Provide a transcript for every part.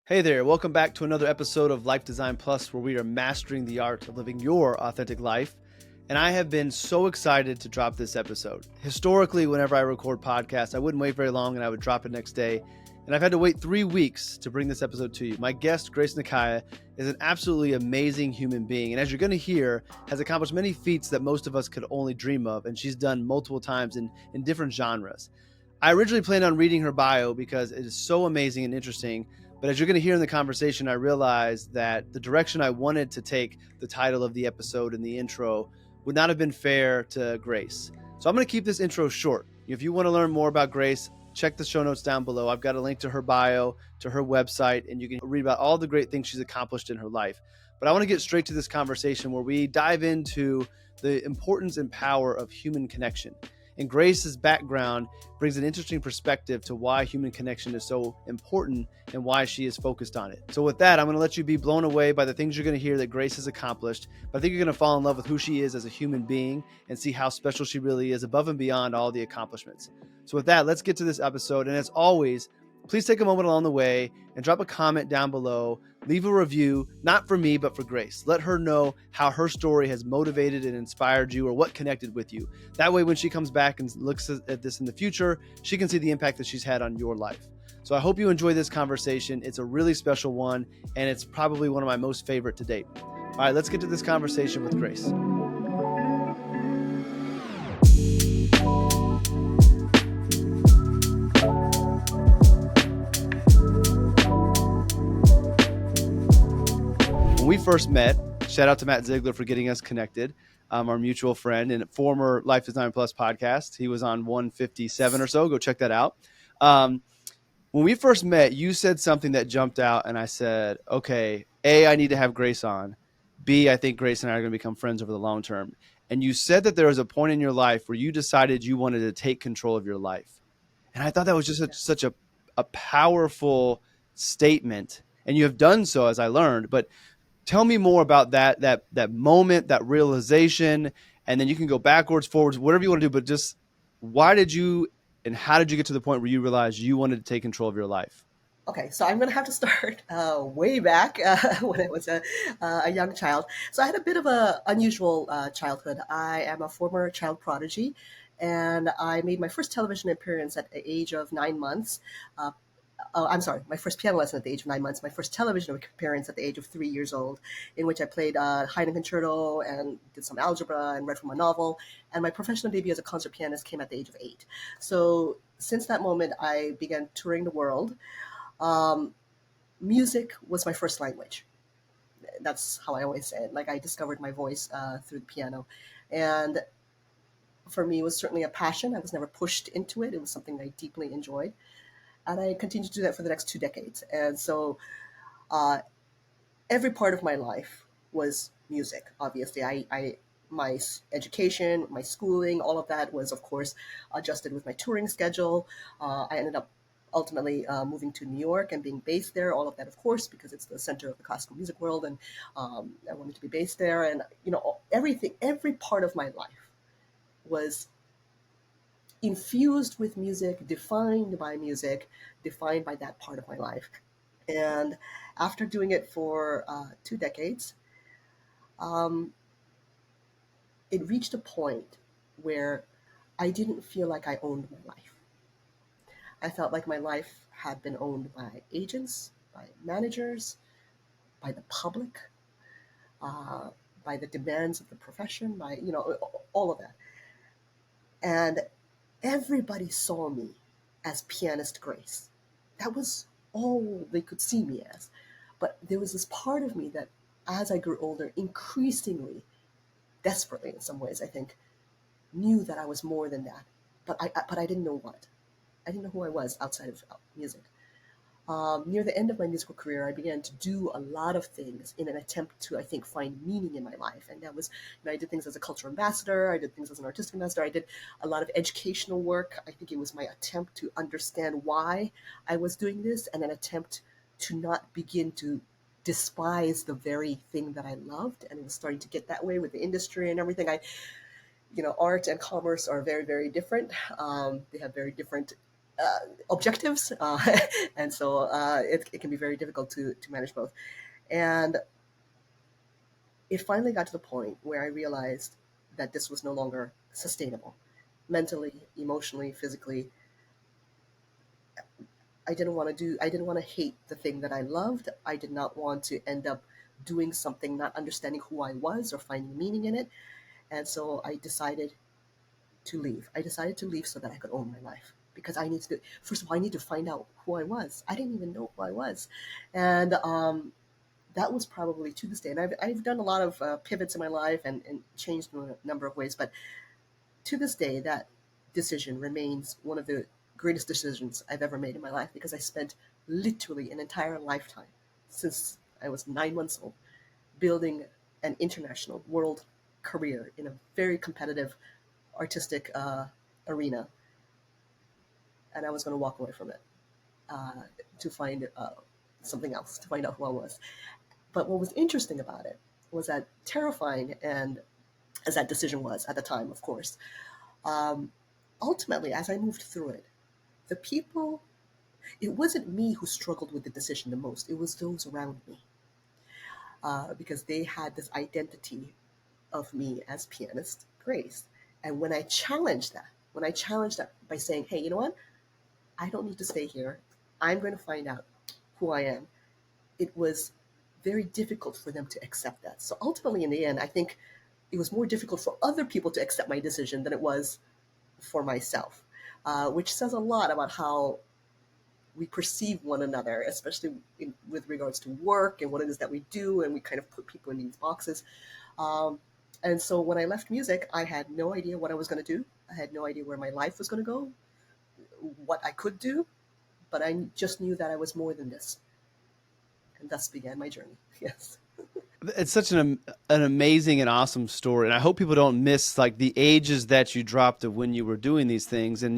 Hey there, welcome back to another episode of Life Design Plus, where we are mastering the art of living your authentic life. And I have been so excited to drop this episode. Historically, whenever I record podcasts, I wouldn't wait very long and I would drop it next day. And I've had to wait 3 weeks to bring this episode to you. My guest, Grace Nikae, is an absolutely amazing human being. And as you're going to hear, has accomplished many feats that most of us could only dream of. And she's done multiple times in different genres. I originally planned on reading her bio because it is so amazing and interesting. But as you're going to hear in the conversation, I realized that the direction I wanted to take the title of the episode and the intro would not have been fair to Grace. So I'm going to keep this intro short. If you want to learn more about Grace, check the show notes down below. I've got a link to her bio, to her website, and you can read about all the great things she's accomplished in her life. But I want to get straight to this conversation where we dive into the importance and power of human connection. And Grace's background brings an interesting perspective to why human connection is so important and why she is focused on it. So with that, I'm going to let you be blown away by the things you're going to hear that Grace has accomplished. But I think you're going to fall in love with who she is as a human being and see how special she really is above and beyond all the accomplishments. So with that, let's get to this episode. And as always, please take a moment along the way and drop a comment down below. Leave a review, not for me, but for Grace. Let her know how her story has motivated and inspired you or what connected with you. That way, when she comes back and looks at this in the future, she can see the impact that she's had on your life. So I hope you enjoy this conversation. It's a really special one, and it's probably one of my most favorite to date. All right, let's get to this conversation with Grace. When we first met, shout out to Matt Ziegler for getting us connected, our mutual friend and former Life Design Plus podcast. He was on 157 or so. Go check that out. When we first met, you said something that jumped out, and I said, okay, A, I need to have Grace on. B, I think Grace and I are going to become friends over the long term. And you said that there was a point in your life where you decided you wanted to take control of your life. And I thought that was just such a powerful statement. And you have done so, as I learned. But tell me more about that moment, that realization, and then you can go backwards, forwards, whatever you want to do. But just why did you and how did you get to the point where you realized you wanted to take control of your life? Okay, so I'm going to have to start way back when I was a young child. So I had a bit of a unusual childhood. I am a former child prodigy, and I made my first television appearance at the age of 9 months. Uh, I'm sorry, my first piano lesson at the age of 9 months, my first television appearance at the age of 3 years old, in which I played Haydn Concerto and did some algebra and read from a novel. And my professional debut as a concert pianist came at the age of 8. So since that moment, I began touring the world. Um, Music was my first language. That's how I always say it. Like I discovered my voice through the piano. And for me, it was certainly a passion. I was never pushed into it. It was something I deeply enjoyed. And I continued to do that for the next 2 decades. And so uh, every part of my life was music. Obviously, my education, my schooling, all of that was, of course, adjusted with my touring schedule. I ended up ultimately moving to New York and being based there. All of that, of course, because it's the center of the classical music world, and I wanted to be based there. And everything, every part of my life was infused with music, defined by that part of my life. And after doing it for 2 decades, um, it reached a point where I didn't feel like I owned my life. I felt like my life had been owned by agents, by managers, by the public, uh, by the demands of the profession, by all of that. And everybody saw me as pianist Grace. That was all they could see me as. But there was this part of me that, as I grew older, increasingly, desperately in some ways, I think, knew that I was more than that. But I didn't know what. I didn't know who I was outside of music. Near the end of my musical career, I began to do a lot of things in an attempt to, I think, find meaning in my life. And that was, I did things as a cultural ambassador. I did things as an artistic ambassador. I did a lot of educational work. I think it was my attempt to understand why I was doing this and an attempt to not begin to despise the very thing that I loved. And it was starting to get that way with the industry and everything. Art and commerce are very, very different. They have very different objectives, and so it can be very difficult to manage both. And it finally got to the point where I realized that this was no longer sustainable mentally, emotionally, physically. I didn't want to hate the thing that I loved. I did not want to end up doing something, not understanding who I was or finding meaning in it. And so I decided to leave. I decided to leave so that I could own my life because I need to, first of all, I need to find out who I was. I didn't even know who I was. And that was probably to this day. And I've done a lot of pivots in my life and changed in a number of ways. But to this day, that decision remains one of the greatest decisions I've ever made in my life because I spent literally an entire lifetime since I was 9 months old building an international world career in a very competitive artistic arena, and I was going to walk away from it uh, to find something else, to find out who I was. But what was interesting about it was that terrifying, and as that decision was at the time, of course, um, ultimately, as I moved through it, the people, it wasn't me who struggled with the decision the most, it was those around me because they had this identity of me as pianist Grace. And when I challenged that by saying, hey, you know what? I don't need to stay here. I'm going to find out who I am. It was very difficult for them to accept that. So ultimately, in the end, I think it was more difficult for other people to accept my decision than it was for myself, which says a lot about how we perceive one another, especially with regards to work and what it is that we do, and we kind of put people in these boxes. Um, and so when I left music, I had no idea what I was going to do. I had no idea where my life was going to go, what I could do, but I just knew that I was more than this. And thus began my journey. Yes. It's such an amazing and awesome story, and I hope people don't miss like the ages that you dropped of when you were doing these things. And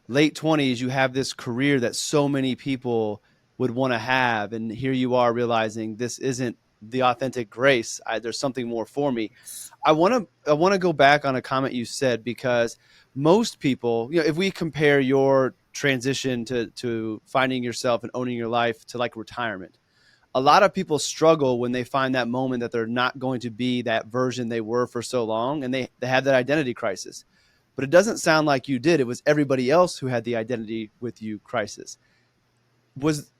late 20s, you have this career that so many people would want to have, and here you are realizing this isn't the authentic Grace. There's something more for me. I want to go back on a comment you said because most people, if we compare your transition to finding yourself and owning your life to like retirement, a lot of people struggle when they find that moment that they're not going to be that version they were for so long, and they have that identity crisis. But it doesn't sound like you did. It was everybody else who had the identity with you crisis. Was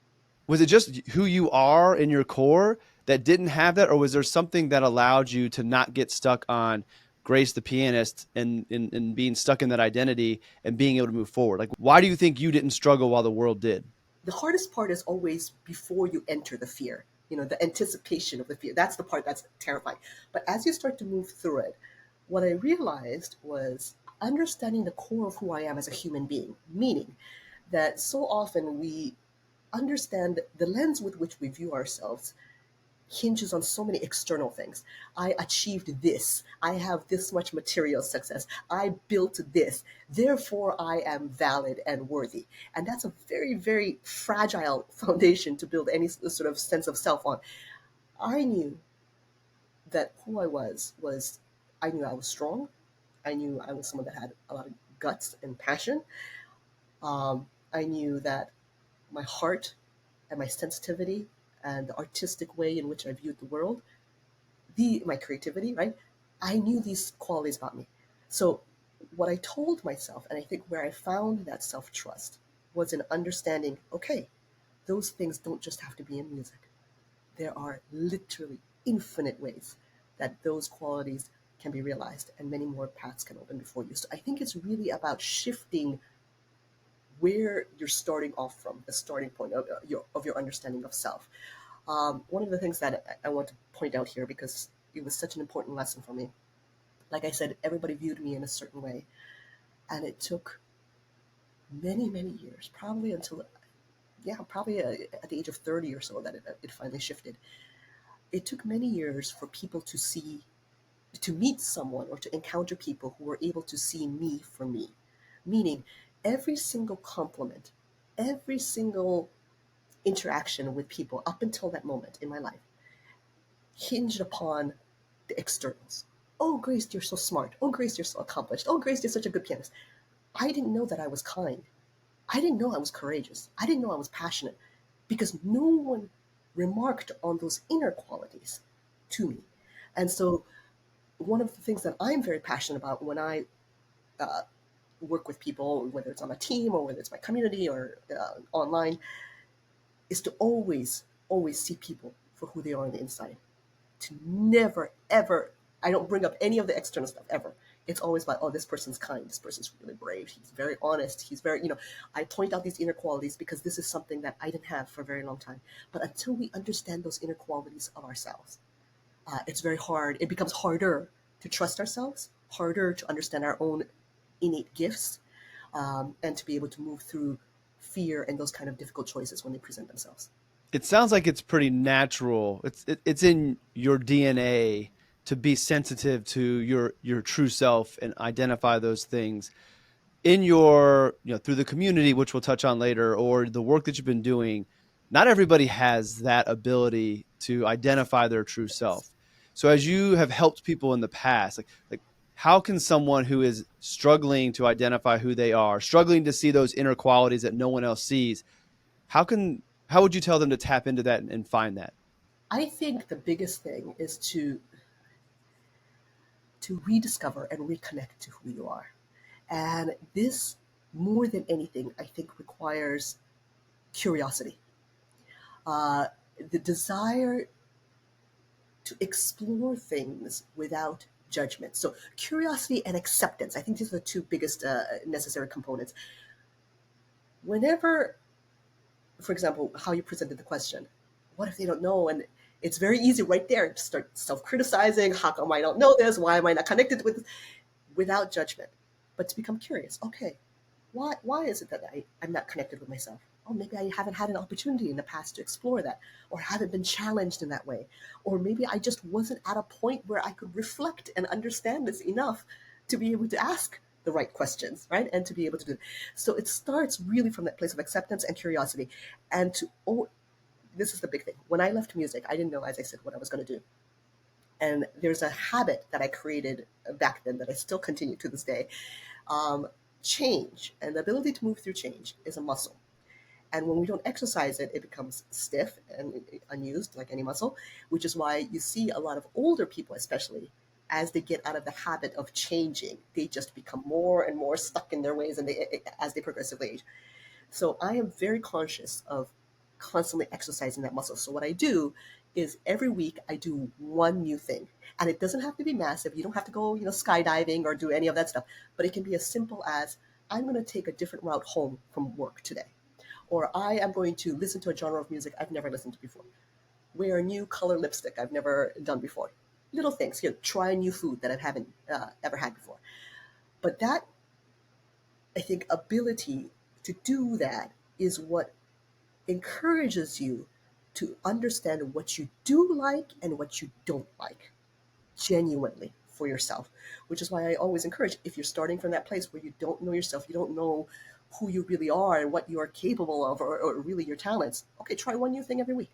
was it just who you are in your core that didn't have that, or was there something that allowed you to not get stuck on Grace the pianist and being stuck in that identity and being able to move forward? Like, why do you think you didn't struggle while the world did? The hardest part is always before you enter the fear, the anticipation of the fear. That's the part that's terrifying. But as you start to move through it, what I realized was understanding the core of who I am as a human being, meaning that so often we understand the lens with which we view ourselves hinges on so many external things. I achieved this. I have this much material success. I built this. Therefore, I am valid and worthy. And that's a very, very fragile foundation to build any sort of sense of self on. I knew that who I was, I knew I was strong. I knew I was someone that had a lot of guts and passion. I knew that my heart and my sensitivity and the artistic way in which I viewed the world, my creativity, right? I knew these qualities about me. So what I told myself, and I think where I found that self trust, was in understanding, okay, those things don't just have to be in music. There are literally infinite ways that those qualities can be realized, and many more paths can open before you. So I think it's really about shifting where you're starting off from, the starting point of your understanding of self. One of the things that I want to point out here, because it was such an important lesson for me, like I said, everybody viewed me in a certain way. And it took many, many years, probably until, yeah, probably at the age of 30 or so, that it finally shifted. It took many years for people to meet someone or to encounter people who were able to see me for me. Meaning, every single compliment, every single interaction with people up until that moment in my life hinged upon the externals. Oh, Grace, you're so smart. Oh, Grace, you're so accomplished. Oh, Grace, you're such a good pianist. I didn't know that I was kind I didn't know I was courageous. I didn't know I was passionate because no one remarked on those inner qualities to me. And so, one of the things that I'm very passionate about when I uh, work with people, whether it's on a team or whether it's my community or online, is to always see people for who they are on the inside. To never, ever, I don't bring up any of the external stuff ever. It's always like, oh, this person's kind. This person's really brave. He's very honest. He's very, I point out these inner qualities because this is something that I didn't have for a very long time. But until we understand those inner qualities of ourselves, it's very hard. It becomes harder to trust ourselves, harder to understand our own innate gifts, and to be able to move through fear and those kind of difficult choices when they present themselves. It sounds like it's pretty natural. It's in your DNA to be sensitive to your true self and identify those things in your, through the community, which we'll touch on later, or the work that you've been doing. Not everybody has that ability to identify their true self. So as you have helped people in the past, like how can someone who is struggling to identify who they are, struggling to see those inner qualities that no one else sees, how would you tell them to tap into that and find that? I think the biggest thing is to rediscover and reconnect to who you are. And this, more than anything, I think requires curiosity, uh, the desire to explore things without judgment. So, curiosity and acceptance, I think these are the two biggest necessary components. Whenever, for example, how you presented the question, what if they don't know? And it's very easy right there to start self criticizing. How come I don't know this? Why am I not connected with this? Without judgment, but to become curious. Okay, why is it that I'm not connected with myself? Oh, maybe I haven't had an opportunity in the past to explore that, or haven't been challenged in that way. Or maybe I just wasn't at a point where I could reflect and understand this enough to be able to ask the right questions, right? And to be able to do it. So it starts really from that place of acceptance and curiosity. And this is the big thing. When I left music, I didn't know, as I said, what I was going to do. And there's a habit that I created back then that I still continue to this day. Um, Change and the ability to move through change is a muscle. And when we don't exercise it, it becomes stiff and unused, like any muscle, which is why you see a lot of older people, especially as they get out of the habit of changing, they just become more and more stuck in their ways and as they progressively age. So I am very conscious of constantly exercising that muscle. So what I do is every week I do one new thing. And it doesn't have to be massive. You don't have to go, skydiving or do any of that stuff. But it can be as simple as I'm going to take a different route home from work today. Or I am going to listen to a genre of music I've never listened to before. Wear a new color lipstick I've never done before. Little things, try a new food that I haven't ever had before. But that, I think, ability to do that is what encourages you to understand what you do like and what you don't like genuinely for yourself, which is why I always encourage, if you're starting from that place where you don't know yourself, you don't know who you really are and what you are capable of, or really your talents, okay, try one new thing every week.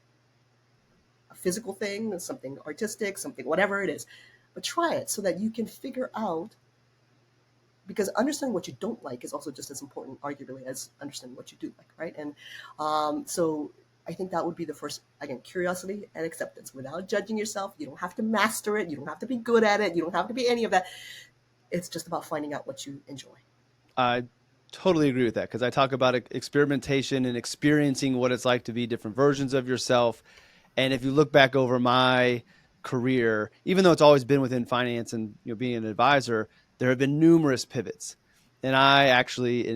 A physical thing, something artistic, something, whatever it is. But try it so that you can figure out, because understanding what you don't like is also just as important, arguably, as understanding what you do like, right? And so I think that would be the first, again, curiosity and acceptance without judging yourself. You don't have to master it. You don't have to be good at it. You don't have to be any of that. It's just about finding out what you enjoy. I totally agree with that because I talk about experimentation and experiencing what it's like to be different versions of yourself. And if you look back over my career, even though it's always been within finance and being an advisor, there have been numerous pivots. And I actually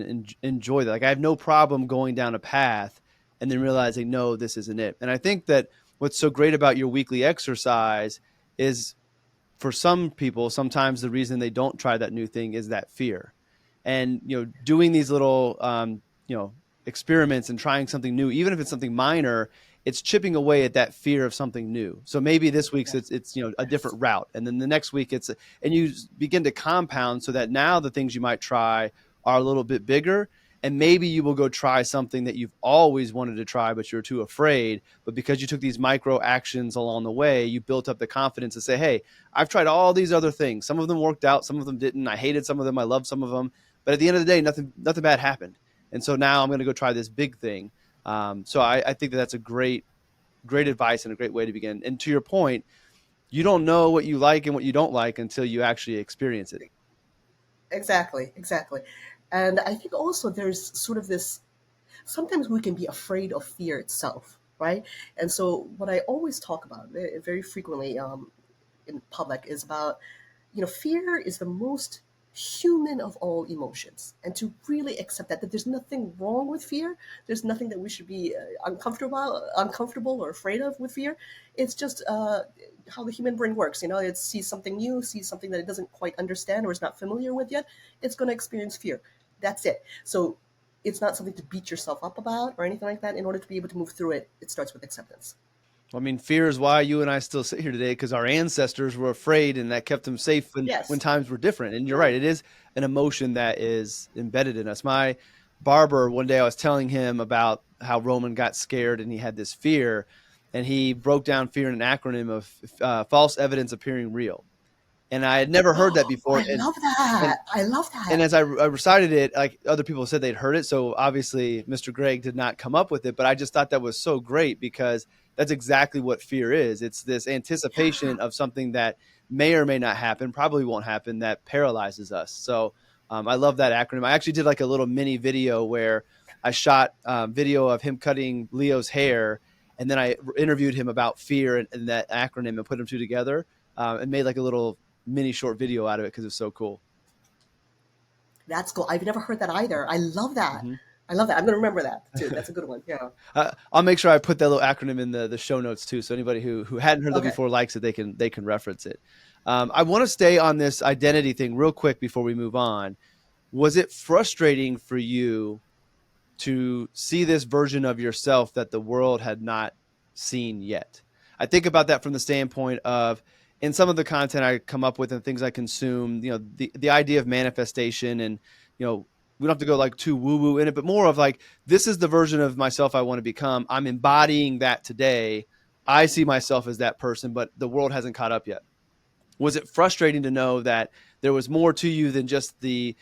enjoy that. Like I have no problem going down a path and then realizing, no, this isn't it. And I think that what's so great about your weekly exercise is for some people, sometimes the reason they don't try that new thing is that fear. And doing these little experiments and trying something new, even if it's something minor, it's chipping away at that fear of something new. So maybe this week's Yeah. it's a different route, and then the next week and you begin to compound so that now the things you might try are a little bit bigger, and maybe you will go try something that you've always wanted to try but you're too afraid. But because you took these micro actions along the way, you built up the confidence to say, hey, I've tried all these other things. Some of them worked out, some of them didn't. I hated some of them, I loved some of them, but at the end of the day, nothing bad happened. And so now I'm going to go try this big thing. So I think that that's a great advice and a great way to begin. And to your point, you don't know what you like and what you don't like until you actually experience it. Exactly, exactly. And I think also there's sort of this, sometimes we can be afraid of fear itself, right? And so what I always talk about very, very frequently in public is about, fear is the most human of all emotions, and to really accept that there's nothing wrong with fear. There's nothing that we should be uncomfortable or afraid of with fear. It's just how the human brain works. It sees something new, sees something that it doesn't quite understand or is not familiar with yet. It's going to experience fear. That's it. So it's not something to beat yourself up about or anything like that. In order to be able to move through it, it starts with acceptance. I mean, fear is why you and I still sit here today, because our ancestors were afraid and that kept them safe when Yes. times were different. And you're right, it is an emotion that is embedded in us. My barber, one day I was telling him about how Roman got scared and he had this fear, and he broke down fear in an acronym of false evidence appearing real. And I had never heard that Oh, before. I love And that. I love and that. as I recited it, like other people said they'd heard it. So obviously Mr. Greg did not come up with it, but I just thought that was so great because that's exactly what fear is. It's this Yeah. anticipation of something that may or may not happen, probably won't happen, that paralyzes us. So I love that acronym. I actually did like a little mini video where I shot video of him cutting Leo's hair, and then I interviewed him about fear and that acronym and put them two together, and made like a little mini short video out of it because it's so cool. That's cool. I've never heard that either. I love that. Mm-hmm. I love that. I'm going to remember that too. That's a good one. Yeah. I'll make sure I put that little acronym in the show notes too, so anybody who hadn't heard that Okay. before likes it, they can reference it. I want to stay on this identity thing real quick before we move on. Was it frustrating for you to see this version of yourself that the world had not seen yet? I think about that from the standpoint of, in some of the content I come up with and things I consume, the idea of manifestation, and we don't have to go like too woo woo in it, but more of like, this is the version of myself I want to become. I'm embodying that today. I see myself as that person, but the world hasn't caught up yet. Was it frustrating to know that there was more to you than just the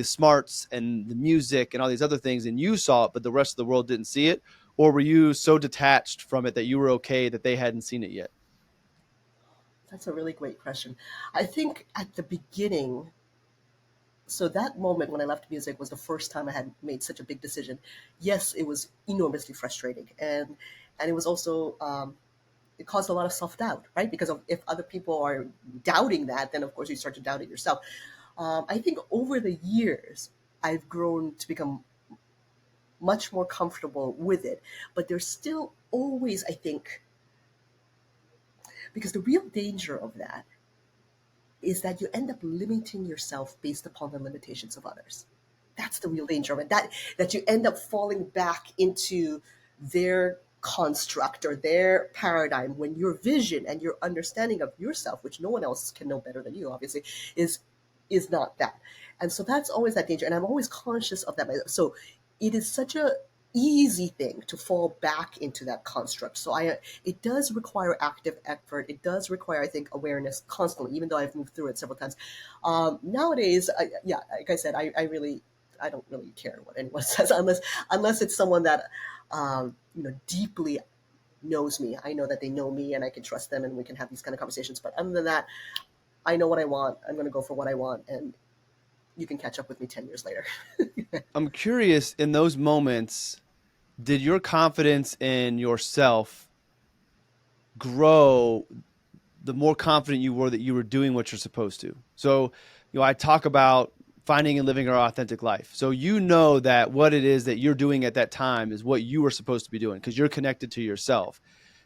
smarts and the music and all these other things, and you saw it, but the rest of the world didn't see it? Or were you so detached from it that you were okay that they hadn't seen it yet? That's a really great question. I think at the beginning, so that moment when I left music was the first time I had made such a big decision. Yes, it was enormously frustrating, and it was also it caused a lot of self doubt, right? Because if other people are doubting that, then of course you start to doubt it yourself. I think over the years, I've grown to become much more comfortable with it, but there's still always, I think, because the real danger of that is that you end up limiting yourself based upon the limitations of others. That's the real danger of it. That you end up falling back into their construct or their paradigm when your vision and your understanding of yourself, which no one else can know better than you, obviously, is is not that. And so that's always that danger. And I'm always conscious of that. So it is such a easy thing to fall back into that construct. So it does require active effort. It does require, I think, awareness constantly, even though I've moved through it several times. Nowadays, yeah, like I said, I don't really care what anyone says unless it's someone that deeply knows me. I know that they know me and I can trust them and we can have these kind of conversations. But other than that, I know what I want. I'm going to go for what I want, and you can catch up with me 10 years later. I'm curious, in those moments, did your confidence in yourself grow the more confident you were that you were doing what you're supposed to? So, I talk about finding and living our authentic life. So that what it is that you're doing at that time is what you were supposed to be doing because you're connected to yourself.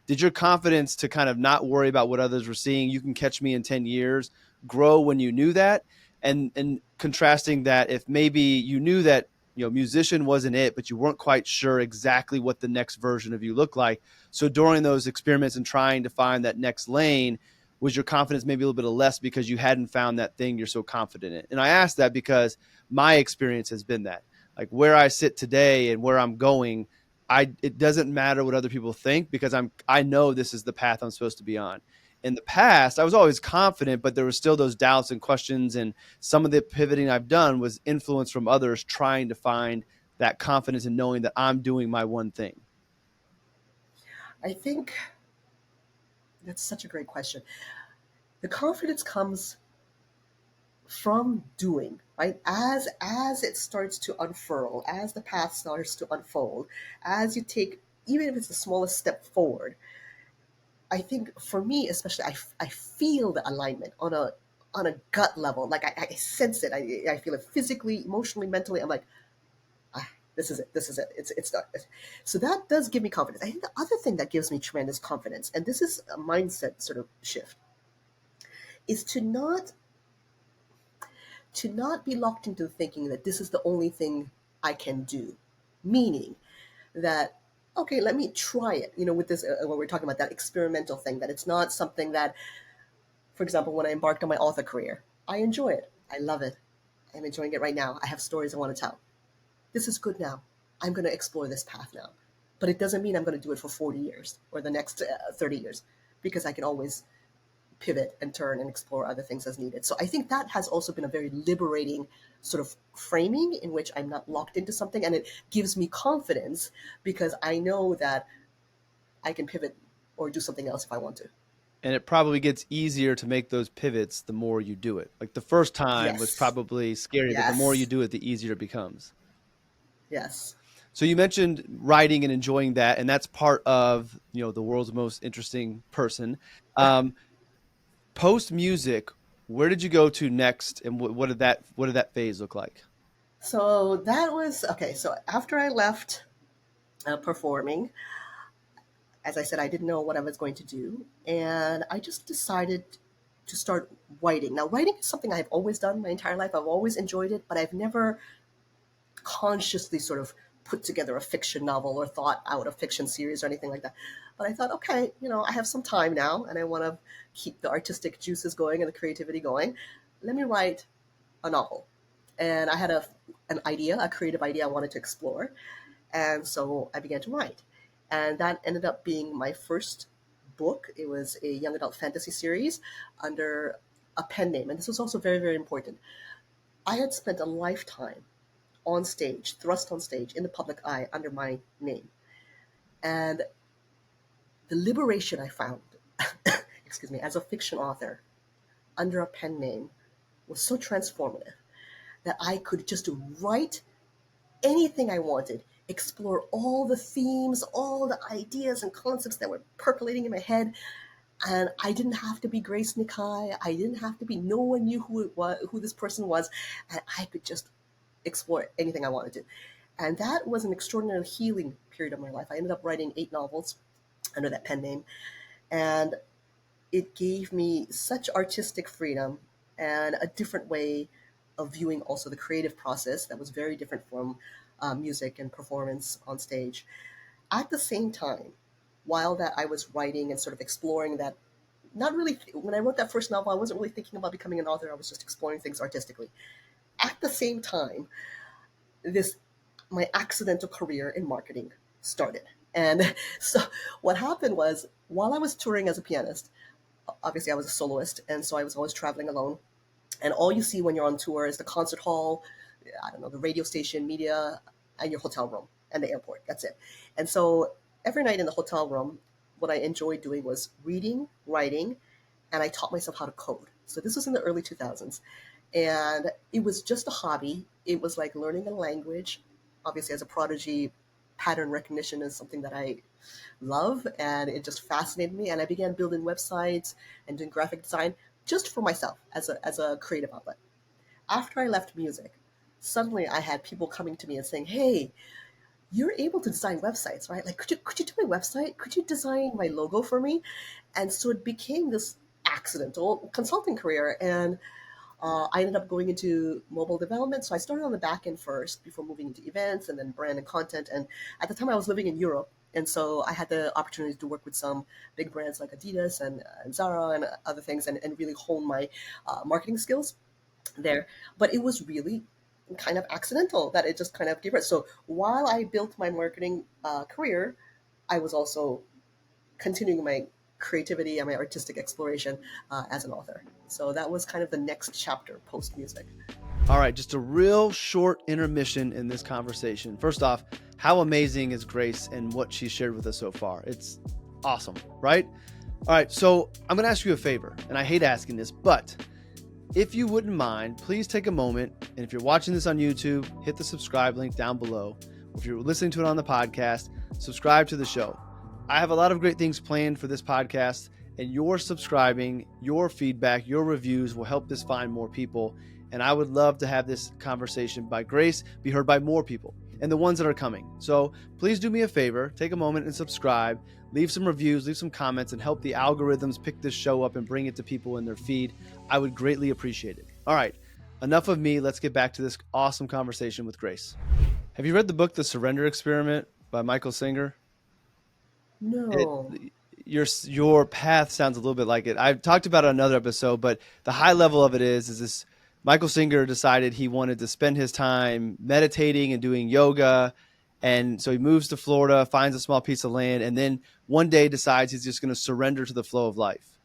Did your confidence to kind of not worry about what others were seeing, you can catch me in 10 years, grow when you knew that? And contrasting that, if maybe you knew that musician wasn't it, but you weren't quite sure exactly what the next version of you looked like. So during those experiments and trying to find that next lane, was your confidence maybe a little bit less because you hadn't found that thing you're so confident in? And I ask that because my experience has been that, like, where I sit today and where I'm going, it doesn't matter what other people think because I know this is the path I'm supposed to be on. In the past, I was always confident, but there was still those doubts and questions, and some of the pivoting I've done was influence from others trying to find that confidence in knowing that I'm doing my one thing? I think that's such a great question. The confidence comes from doing, right? As it starts to unfurl, as the path starts to unfold, as you take, even if it's the smallest step forward, I think for me especially, I feel the alignment on a gut level. Like I sense it. I feel it physically, emotionally, mentally. I'm like, ah, this is it. This is it. It's done. So that does give me confidence. I think the other thing that gives me tremendous confidence, and this is a mindset sort of shift, is to not be locked into thinking that this is the only thing I can do. Meaning that, okay, let me try it. With this, when we're talking about that experimental thing, that it's not something that, for example, when I embarked on my author career, I enjoy it. I love it. I'm enjoying it right now. I have stories I want to tell. This is good now. I'm going to explore this path now. But it doesn't mean I'm going to do it for 40 years or the next 30 years, because I can always pivot and turn and explore other things as needed. So I think that has also been a very liberating sort of framing in which I'm not locked into something, and it gives me confidence because I know that I can pivot or do something else if I want to. And it probably gets easier to make those pivots the more you do it. Like the first time was Yes. probably scary, but the more you Yes. do it, the easier it becomes. Yes. So you mentioned writing and enjoying that, and that's part of the world's most interesting person. Um, Post music, where did you go to next, and what did that phase look like? So that was okay. So after I left performing, as I said, I didn't know what I was going to do. And I just decided to start writing. Now, writing is something I've always done my entire life. I've always enjoyed it, but I've never consciously sort of put together a fiction novel or thought out a fiction series or anything like that. But I thought, okay, I have some time now and I want to keep the artistic juices going and the creativity going. Let me write a novel. And I had an idea, a creative idea I wanted to explore. And so I began to write. And that ended up being my first book. It was a young adult fantasy series under a pen name. And this was also very, very important. I had spent a lifetime on stage, thrust on stage in the public eye under my name. And the liberation I found, excuse me, as a fiction author under a pen name was so transformative that I could just write anything I wanted, explore all the themes, all the ideas and concepts that were percolating in my head. And I didn't have to be Grace Nikae. I didn't have to be, no one knew who it was, who this person was. And I could just explore anything I wanted to. And that was an extraordinary healing period of my life. I ended up writing 8 novels under that pen name. And it gave me such artistic freedom and a different way of viewing also the creative process that was very different from music and performance on stage. At the same time, while that I was writing and sort of exploring that, not really, when I wrote that first novel, I wasn't really thinking about becoming an author. I was just exploring things artistically. At the same time, this my accidental career in marketing started. And so what happened was, while I was touring as a pianist, obviously I was a soloist, and so I was always traveling alone. And all you see when you're on tour is the concert hall, I don't know, the radio station, media, and your hotel room and the airport. That's it. And so every night in the hotel room, what I enjoyed doing was reading, writing, and I taught myself how to code. So this was in the early 2000s. And it was just a hobby. It was like learning a language. Obviously, as a prodigy, pattern recognition is something that I love, and it just fascinated me. And I began building websites and doing graphic design just for myself as a creative outlet. After I left music, suddenly I had people coming to me and saying, "Hey, you're able to design websites, right? Like, could you do my website? Could you design my logo for me?" And so it became this accidental consulting career. And I ended up going into mobile development. So I started on the back end first before moving into events and then brand and content. And at the time I was living in Europe. And so I had the opportunity to work with some big brands like Adidas and Zara and other things, and really hone my marketing skills there. But it was really kind of accidental that it just kind of gave it. So while I built my marketing career, I was also continuing my creativity and my artistic exploration as an author. So that was kind of the next chapter post music. All right, just a real short intermission in this conversation. First off, how amazing is Grace and what she shared with us so far? It's awesome, right? All right, so I'm going to ask you a favor, and I hate asking this, but if you wouldn't mind, please take a moment, and if you're watching this on YouTube, hit the subscribe link down below. If you're listening to it on the podcast, subscribe to the show. I have a lot of great things planned for this podcast, and your subscribing, your feedback, your reviews will help this find more people. And I would love to have this conversation by Grace be heard by more people and the ones that are coming. So please do me a favor, take a moment and subscribe, leave some reviews, leave some comments, and help the algorithms pick this show up and bring it to people in their feed. I would greatly appreciate it. All right, enough of me. Let's get back to this awesome conversation with Grace. Have you read the book, The Surrender Experiment by Michael Singer? No. Your path sounds a little bit like it. I've talked about it on another episode, but the high level of it is this Michael Singer decided he wanted to spend his time meditating and doing yoga. And so he moves to Florida, finds a small piece of land, and then one day decides he's just going to surrender to the flow of life.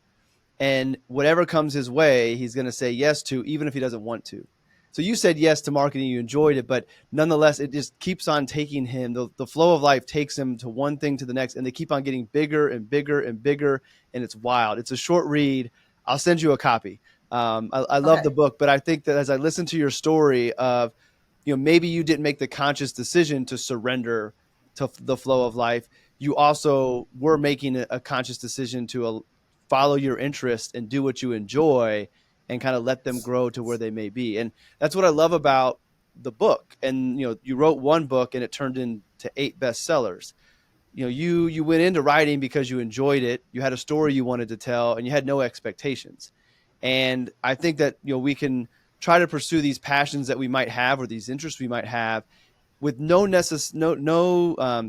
And whatever comes his way, he's going to say yes to, even if he doesn't want to. So you said yes to marketing, you enjoyed it, but nonetheless, it just keeps on taking him. The flow of life takes him to one thing to the next, and they keep on getting bigger and bigger and bigger, and it's wild. It's a short read. I'll send you a copy. I love the book, but I think that as I listen to your story of, maybe you didn't make the conscious decision to surrender to the flow of life. You also were making a conscious decision to follow your interest and do what you enjoy and kind of let them grow to where they may be. And that's what I love about the book. And, you wrote one book and it turned into 8 bestsellers. You went into writing because you enjoyed it. You had a story you wanted to tell and you had no expectations. And I think that, we can try to pursue these passions that we might have or these interests we might have with no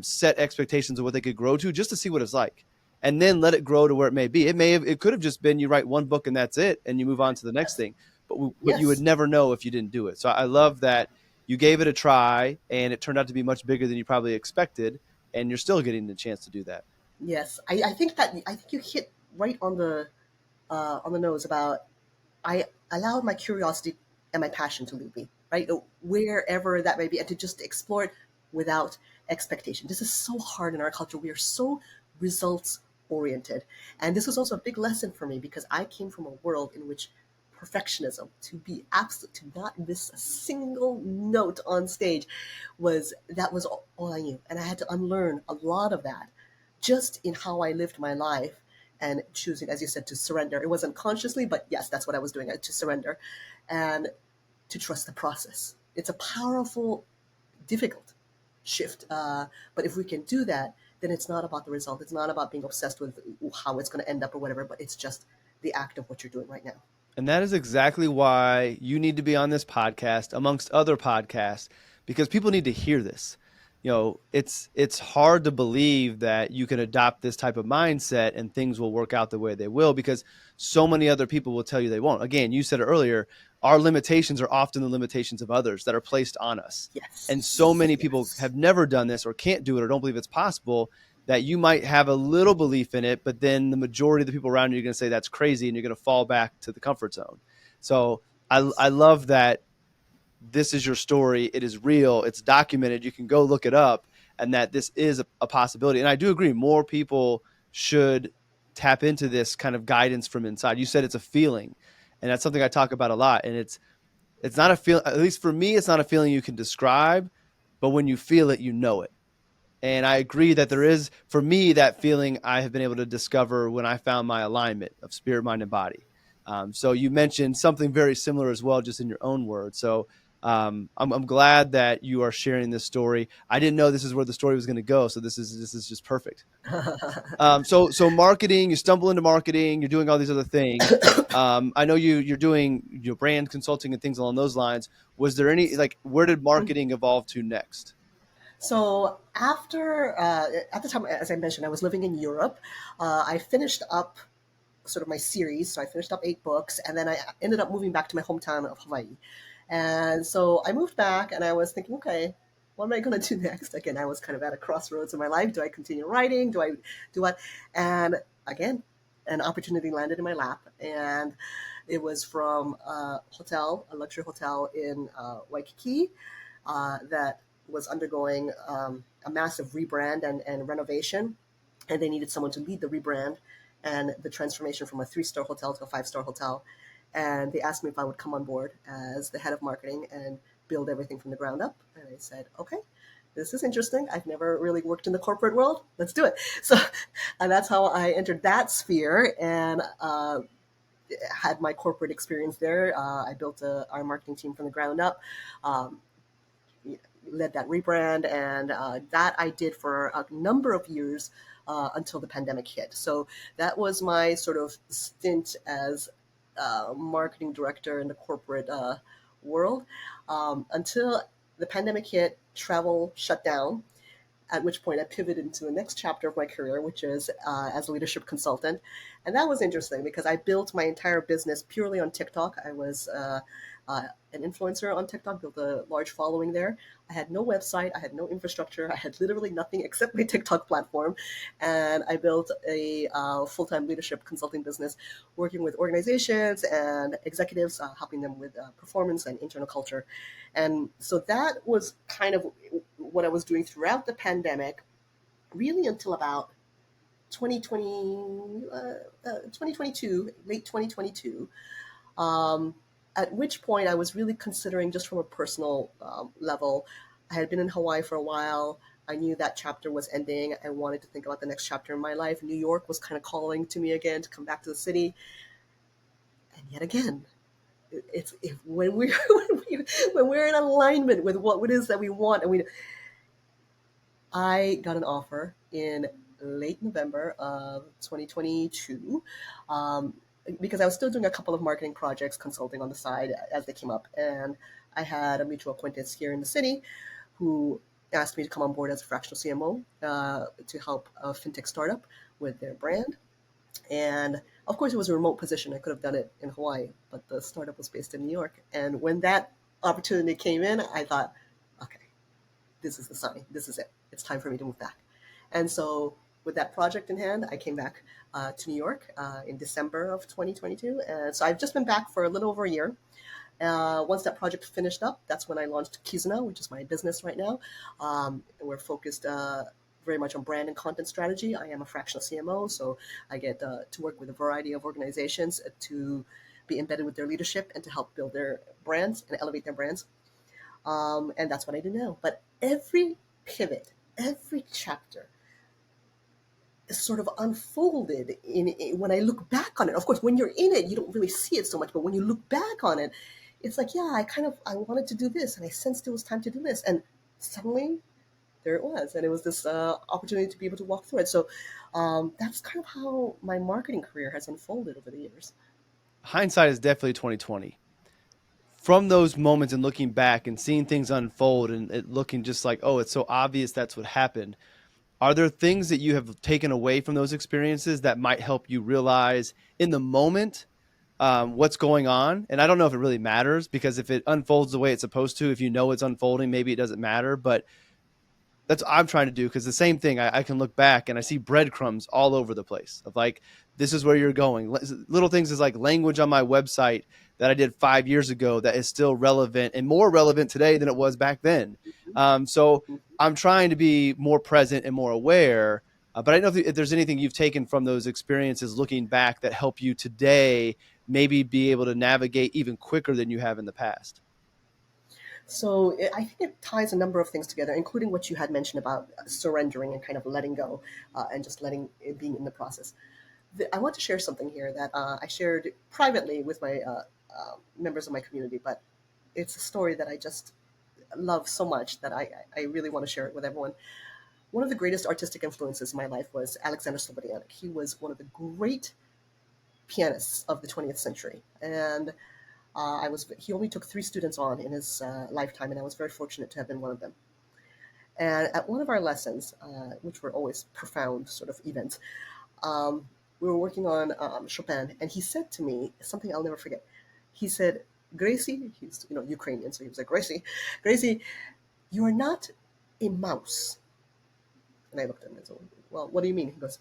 set expectations of what they could grow to, just to see what it's like. And then let it grow to where it may be. It could have just been you write one book and that's it, and you move on to the next thing. But you would never know if you didn't do it. So I love that you gave it a try, and it turned out to be much bigger than you probably expected, and you're still getting the chance to do that. Yes, I think you hit right on the nose about I allowed my curiosity and my passion to lead me, right? Wherever that may be, and to just explore it without expectation. This is so hard in our culture. We are so results oriented. And this was also a big lesson for me because I came from a world in which perfectionism, to be absolute, to not miss a single note on stage, was all I knew. And I had to unlearn a lot of that just in how I lived my life and choosing, as you said, to surrender. It wasn't consciously, but yes, that's what I was doing, to surrender and to trust the process. It's a powerful, difficult shift. But if we can do that, then it's not about the result. It's not about being obsessed with how it's going to end up or whatever, but it's just the act of what you're doing right now. And that is exactly why you need to be on this podcast, amongst other podcasts, because people need to hear this. It's hard to believe that you can adopt this type of mindset and things will work out the way they will, because so many other people will tell you they won't. Again, you said it earlier, our limitations are often the limitations of others that are placed on us. Yes. And so many people have never done this or can't do it or don't believe it's possible, that you might have a little belief in it, but then the majority of the people around you are going to say that's crazy and you're going to fall back to the comfort zone. So I love that this is your story. It is real. It's documented. You can go look it up, and that this is a possibility. And I do agree, more people should tap into this kind of guidance from inside. You said it's a feeling, and that's something I talk about a lot. And it's not a feel, at least for me, it's not a feeling you can describe, but when you feel it, you know it. And I agree that there is, for me, that feeling I have been able to discover when I found my alignment of spirit, mind, and body. So you mentioned something very similar as well, just in your own words. So I'm glad that you are sharing this story. I didn't know this is where the story was going to go, so this is just perfect. So marketing, you stumble into marketing, you're doing all these other things. I know you're doing your brand consulting and things along those lines. Was there any, where did marketing evolve to next? So after, at the time, as I mentioned, I was living in Europe. I finished up sort of my series. So I finished up 8 books, and then I ended up moving back to my hometown of Hawaii. And so I moved back, and I was thinking, okay, what am I going to do next? Again, I was kind of at a crossroads in my life. Do I continue writing? Do I do what? And again, an opportunity landed in my lap, and it was from a luxury hotel in Waikiki that was undergoing a massive rebrand and renovation, and they needed someone to lead the rebrand and the transformation from a 3-star hotel to a 5-star hotel. And they asked me if I would come on board as the head of marketing and build everything from the ground up. And I said, okay, this is interesting. I've never really worked in the corporate world. Let's do it. So, and that's how I entered that sphere and had my corporate experience there. I built our marketing team from the ground up. Um, Led that rebrand, and that I did for a number of years until the pandemic hit. So that was my sort of stint as marketing director in the corporate world until the pandemic hit. Travel shut down, at which point I pivoted into the next chapter of my career, which is as a leadership consultant. And that was interesting because I built my entire business purely on TikTok. I was an influencer on TikTok, built a large following there. I had no website, I had no infrastructure, I had literally nothing except my TikTok platform. And I built a full-time leadership consulting business working with organizations and executives, helping them with performance and internal culture. And so that was kind of what I was doing throughout the pandemic, really until about 2022, late 2022, at which point I was really considering, just from a personal level, I had been in Hawaii for a while. I knew that chapter was ending. I wanted to think about the next chapter in my life. New York was kind of calling to me again to come back to the city. And yet again, when we're when we're in alignment with what it is that we want, and I got an offer in late November of 2022 um, because I was still doing a couple of marketing projects, consulting on the side as they came up. And I had a mutual acquaintance here in the city who asked me to come on board as a fractional CMO to help a fintech startup with their brand. And of course, it was a remote position. I could have done it in Hawaii, but the startup was based in New York. And when that opportunity came in, I thought, okay, this is the sign. This is it. It's time for me to move back. And so, with that project in hand, I came back to New York in December of 2022. And so, I've just been back for a little over a year. Once that project finished up, that's when I launched Kizuna, which is my business right now. We're focused very much on brand and content strategy. I am a fractional CMO, so I get to work with a variety of organizations to be embedded with their leadership and to help build their brands and elevate their brands. And that's what I do now. But every pivot, every chapter is sort of unfolded when I look back on it. Of course, when you're in it, you don't really see it so much. But when you look back on it, it's like, yeah, I wanted to do this, and I sensed it was time to do this, and suddenly there it was, and it was this opportunity to be able to walk through it. So that's kind of how my marketing career has unfolded over the years. Hindsight is definitely 2020. From those moments and looking back and seeing things unfold and it looking just like, oh, it's so obvious that's what happened. Are there things that you have taken away from those experiences that might help you realize in the moment what's going on? And I don't know if it really matters, because if it unfolds the way it's supposed to, if you know it's unfolding, maybe it doesn't matter. But that's what I'm trying to do, because the same thing, I can look back and I see breadcrumbs all over the place of like, this is where you're going. Little things is like language on my website that I did 5 years ago that is still relevant and more relevant today than it was back then. So I'm trying to be more present and more aware. But I don't know if there's anything you've taken from those experiences looking back that help you today maybe be able to navigate even quicker than you have in the past. So I think it ties a number of things together, including what you had mentioned about surrendering and kind of letting go and just letting it being in the process. I want to share something here that I shared privately with my members of my community, but it's a story that I just love so much that I really want to share it with everyone. One of the greatest artistic influences in my life was Alexander Slobodianik. He was one of the great pianists of the 20th century, and he only took 3 students on in his lifetime, and I was very fortunate to have been one of them. And at one of our lessons, which were always profound sort of events, we were working on Chopin, and he said to me something I'll never forget. He said, "Gracie," he's Ukrainian, so he was like, Gracie, you are not a mouse." And I looked at him and said, "Well, what do you mean?" He goes,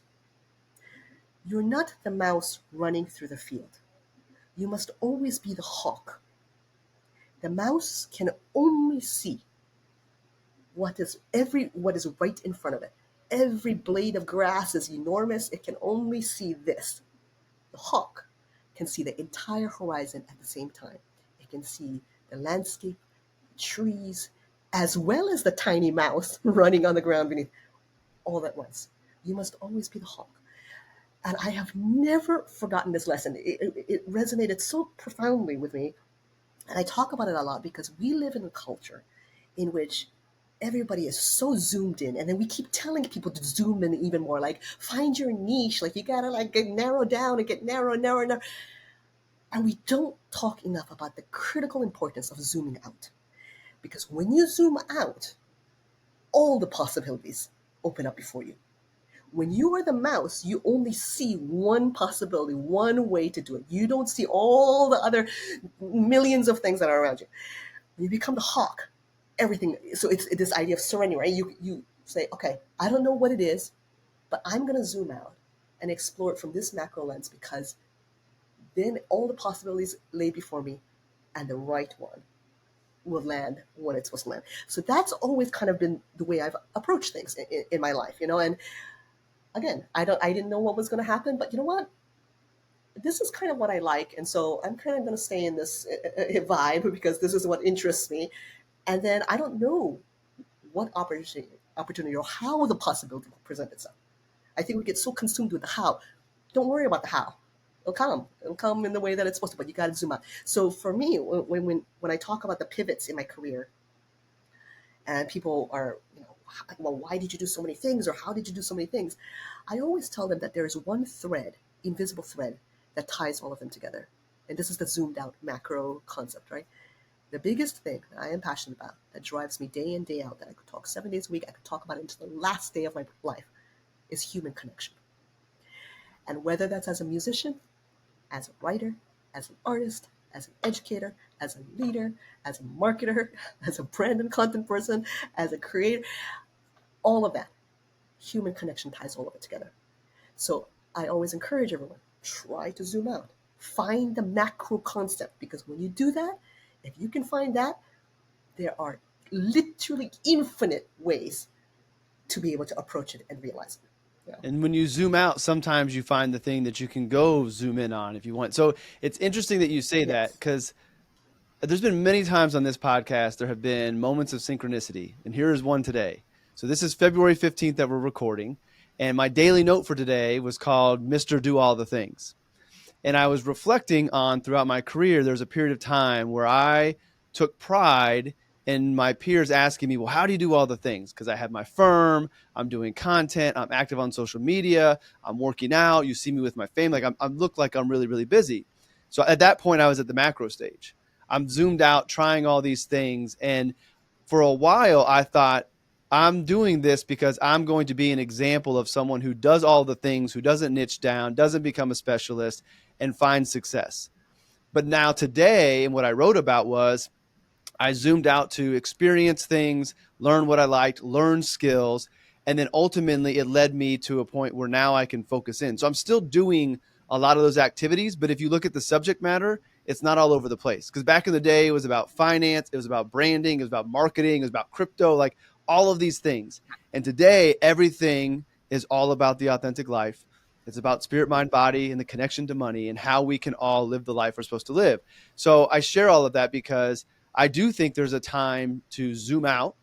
You're not the mouse running through the field. You must always be the hawk. The mouse can only see what is right in front of it. Every blade of grass is enormous. It can only see this. The hawk can see the entire horizon at the same time. It can see the landscape, trees, as well as the tiny mouse running on the ground beneath, all at once. You must always be the hawk. And I have never forgotten this lesson. It resonated so profoundly with me. And I talk about it a lot because we live in a culture in which everybody is so zoomed in, and then we keep telling people to zoom in even more, like find your niche, like you gotta like get narrow down and get narrow. And we don't talk enough about the critical importance of zooming out. Because when you zoom out, all the possibilities open up before you. When you are the mouse, you only see one possibility, one way to do it. You don't see all the other millions of things that are around you. When you become the hawk, everything. So it's this idea of surrender, right? You say, okay, I don't know what it is, but I'm going to zoom out and explore it from this macro lens, because then all the possibilities lay before me, and the right one will land when it's supposed to land. So that's always kind of been the way I've approached things in my life, you know. And again, I didn't know what was going to happen, but you know what? This is kind of what I like, and so I'm kind of going to stay in this vibe because this is what interests me. And then I don't know what opportunity or how the possibility will present itself. I think we get so consumed with the how. Don't worry about the how. It'll come. It'll come in the way that it's supposed to, but you got to zoom out. So for me, when I talk about the pivots in my career, and people are, well, why did you do so many things, or how did you do so many things? I always tell them that there is one thread, invisible thread, that ties all of them together. And this is the zoomed out macro concept, right? The biggest thing that I am passionate about, that drives me day in, day out, that I could talk 7 days a week, I could talk about it until the last day of my life, is human connection. And whether that's as a musician, as a writer, as an artist, as an educator, as a leader, as a marketer, as a brand and content person, as a creator, all of that, human connection ties all of it together. So I always encourage everyone, try to zoom out. Find the macro concept, because when you do that, if you can find that, there are literally infinite ways to be able to approach it and realize it. Yeah. And when you zoom out, sometimes you find the thing that you can go zoom in on if you want. So it's interesting that you say that, Yes. because there's been many times on this podcast, there have been moments of synchronicity. And here is one today. So this is February 15th that we're recording. And my daily note for today was called Mr. Do All the Things. And I was reflecting on throughout my career, there's a period of time where I took pride in my peers asking me, well, how do you do all the things? Because I have my firm, I'm doing content, I'm active on social media, I'm working out, you see me with my family, like I look like I'm really, really busy. So at that point, I was at the macro stage. I'm zoomed out, trying all these things. And for a while, I thought, I'm doing this because I'm going to be an example of someone who does all the things, who doesn't niche down, doesn't become a specialist, and find success. But now today, and what I wrote about was I zoomed out to experience things, learn what I liked, learn skills, and then ultimately it led me to a point where now I can focus in. So I'm still doing a lot of those activities, but if you look at the subject matter, it's not all over the place. Because back in the day, it was about finance, it was about branding, it was about marketing, it was about crypto, like all of these things. And today, everything is all about the authentic life. It's about spirit, mind, body, and the connection to money and how we can all live the life we're supposed to live. So I share all of that because I do think there's a time to zoom out,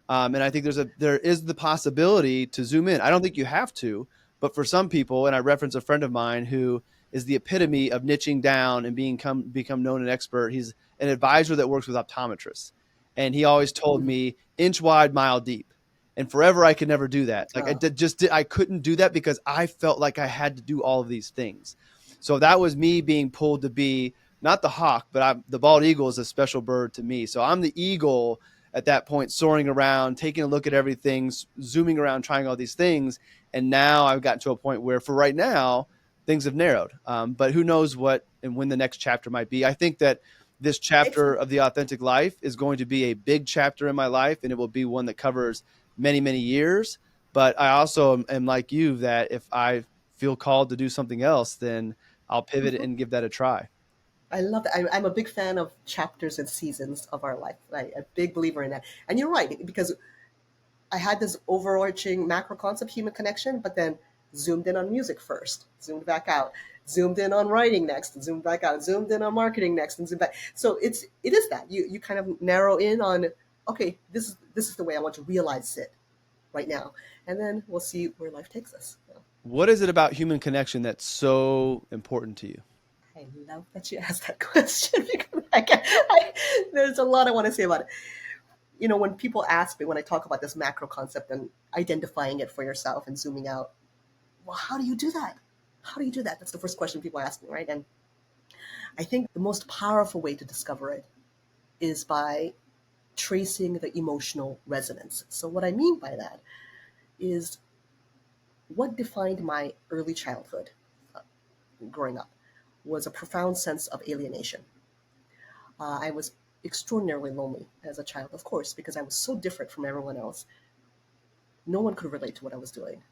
and I think there is the possibility to zoom in. I don't think you have to, but for some people, and I reference a friend of mine who is the epitome of niching down and become known an expert. He's an advisor that works with optometrists, and he always told Mhm. me inch wide, mile deep. And forever, I could never do that. Like Oh, I couldn't do that because I felt like I had to do all of these things. So that was me being pulled to be not the hawk, but the bald eagle is a special bird to me. So I'm the eagle at that point, soaring around, taking a look at everything, zooming around, trying all these things. And now I've gotten to a point where, for right now, things have narrowed. But who knows what and when the next chapter might be. I think that this chapter of exactly. the authentic life is going to be a big chapter in my life, and it will be one that covers many, many years. But I also am like you, that if I feel called to do something else, then I'll pivot Mhm. and give that a try. I love that. I'm a big fan of chapters and seasons of our life. A big believer in that. And you're right, because I had this overarching macro concept, human connection, but then zoomed in on music first, zoomed back out, zoomed in on writing next, zoomed back out, zoomed in on marketing next, and zoomed back. So it is that you kind of narrow in on, okay, this is the way I want to realize it right now, and then we'll see where life takes us. Yeah. What is it about human connection that's so important to you? I love that you asked that question because there's a lot I want to say about it. When people ask me, when I talk about this macro concept and identifying it for yourself and zooming out, well, how do you do that? How do you do that? That's the first question people ask me, right? And I think the most powerful way to discover it is by tracing the emotional resonance. So, what I mean by that is what defined my early childhood growing up was a profound sense of alienation. I was extraordinarily lonely as a child, of course, because I was so different from everyone else. No one could relate to what I was doing.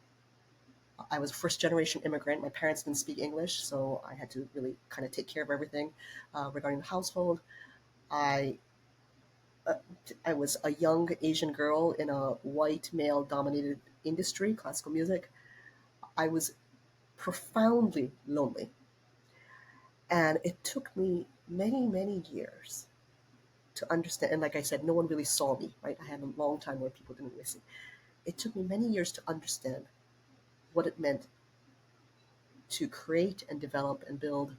I was a first generation immigrant. My parents didn't speak English, so I had to really kind of take care of everything regarding the household. I uh, I was a young Asian girl in a white male dominated industry, classical music. I was profoundly lonely, and it took me many many years to understand. And like I said, no one really saw me. Right, I had a long time where people didn't really see. It took me many years to understand what it meant to create and develop and build